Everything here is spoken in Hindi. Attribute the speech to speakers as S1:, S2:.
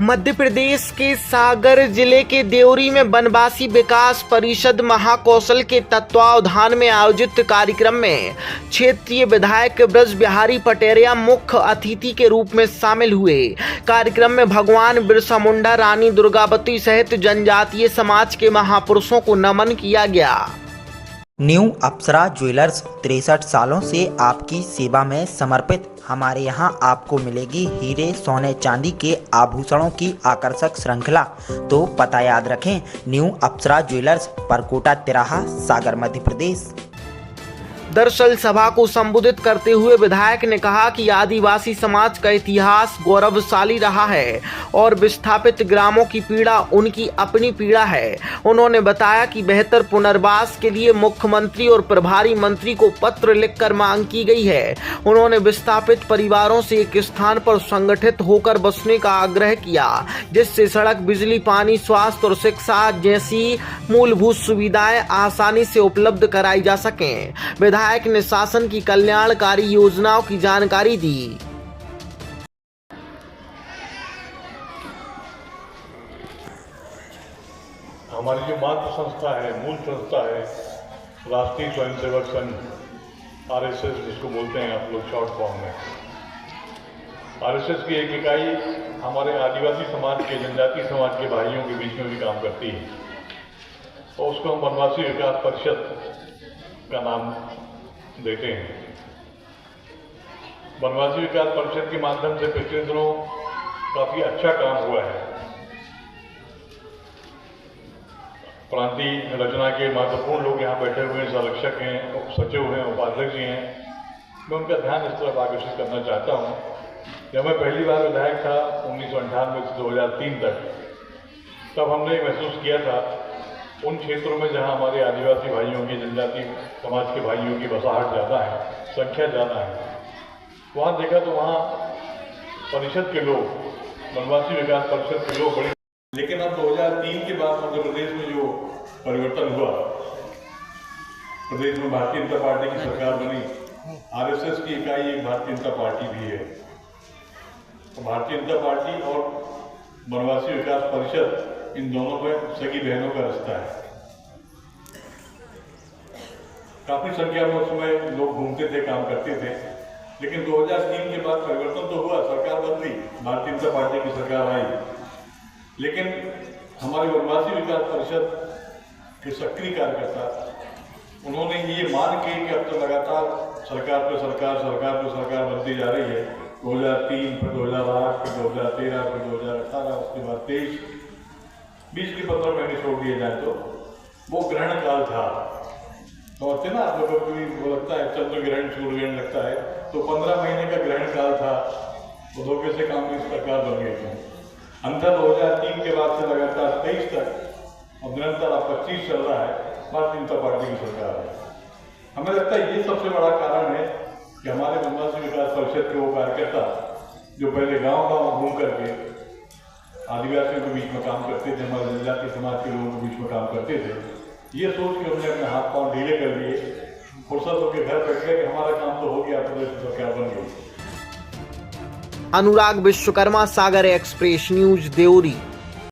S1: मध्य प्रदेश के सागर जिले के देवरी में वनवासी विकास परिषद महाकौशल के तत्वावधान में आयोजित कार्यक्रम में क्षेत्रीय विधायक ब्रज बिहारी पटेरिया मुख्य अतिथि के रूप में शामिल हुए। कार्यक्रम में भगवान बिरसा मुंडा, रानी दुर्गावती सहित जनजातीय समाज के महापुरुषों को नमन किया गया।
S2: न्यू अप्सरा ज्वेलर्स 63 सालों से आपकी सेवा में समर्पित। हमारे यहाँ आपको मिलेगी हीरे, सोने, चांदी के आभूषणों की आकर्षक श्रृंखला। तो पता याद रखें, न्यू अप्सरा ज्वेलर्स, परकोटा तिराहा, सागर, मध्य प्रदेश।
S1: दरअसल सभा को संबोधित करते हुए विधायक ने कहा कि आदिवासी समाज का इतिहास गौरवशाली रहा है और विस्थापित ग्रामों की पीड़ा उनकी अपनी पीड़ा है। उन्होंने बताया कि बेहतर पुनर्वास के लिए मुख्यमंत्री और प्रभारी मंत्री को पत्र लिखकर मांग की गई है। उन्होंने विस्थापित परिवारों से एक स्थान पर संगठित होकर बसने का आग्रह किया, जिससे सड़क, बिजली, पानी, स्वास्थ्य और शिक्षा जैसी मूलभूत सुविधाएं आसानी से उपलब्ध कराई जा सकें। विधायक ने शासन की कल्याणकारी योजनाओं की जानकारी दी।
S3: हमारी जो मातृ संस्था है, मूल संस्था है, राष्ट्रीय स्वयंसेवक संघ RSS जिसको बोलते हैं आप लोग शॉर्ट फॉर्म में, RSS की एक इकाई हमारे आदिवासी समाज के, जनजातीय समाज के भाइयों के बीच में भी काम करती है और उसको हम वनवासी विकास परिषद का नाम देते हैं। वनवासी विकास परिषद के माध्यम से पिछले दिनों काफी अच्छा काम हुआ है। प्रांतीय रचना के महत्वपूर्ण लोग यहाँ बैठे हुए हैं, संरक्षक हैं, उप सचिव हैं, उपाध्यक्ष जी हैं। मैं उनका ध्यान इस तरफ आकर्षित करना चाहता हूँ। जब मैं पहली बार विधायक था 1998 से 2003 तक, तब हमने महसूस किया था उन क्षेत्रों में जहां हमारे आदिवासी भाइयों की, जनजातीय समाज के भाइयों की बसाहट ज़्यादा है, संख्या ज़्यादा है, वहाँ देखा तो वहाँ परिषद के लोग, वनवासी विकास परिषद के लोग बड़े। लेकिन अब 2003 के बाद मध्य प्रदेश में जो परिवर्तन हुआ, प्रदेश में भारतीय जनता पार्टी की सरकार बनी, RSS की इकाई एक भारतीय जनता पार्टी भी है। तो भारतीय जनता पार्टी और वनवासी विकास परिषद, इन दोनों में सगी बहनों का रिश्ता है। काफी संख्या में उस समय लोग घूमते थे, काम करते थे। लेकिन 2003 के बाद परिवर्तन तो हुआ, सरकार बदली, भारतीय जनता पार्टी की सरकार आई, लेकिन हमारे वनवासी विकास परिषद के सक्रिय कार्यकर्ता, उन्होंने ये मान के कि अब तो लगातार सरकार पे सरकार बनती जा रही है। 2003, फिर 2008, फिर 2013, फिर 2018, उसके बाद 23, 20 के 15 महीने छोड़ दिए जाए तो वो ग्रहण काल था। तो ना आप लोगों को भी वो लगता है चंद्र ग्रहण, सूर्य ग्रहण लगता है, तो 15 महीने का ग्रहण काल था। तो धोखे से काम की सरकार बन गई थी। अंतर 2003 के बाद से लगातार 23 तक और निरंतर अब 25 चल रहा है, भारतीय जनता पार्टी की सरकार है। हमें लगता है ये सबसे बड़ा कारण है कि हमारे वनवासी विकास परिषद के वो कार्यकर्ता जो पहले गाँव घूम करके आदिवासियों के बीच में काम करते थे, हमारे जनजातीय समाज के लोगों के बीच में काम करते थे, ये सोच के उन्होंने अपने हाथ पांव ढीले कर लिए, फुर्सत होकर घर बैठ गए कि हमारा काम तो हो गया, प्रदेश सरकार बन गई।
S1: अनुराग विश्वकर्मा, सागर एक्सप्रेस न्यूज, देवरी।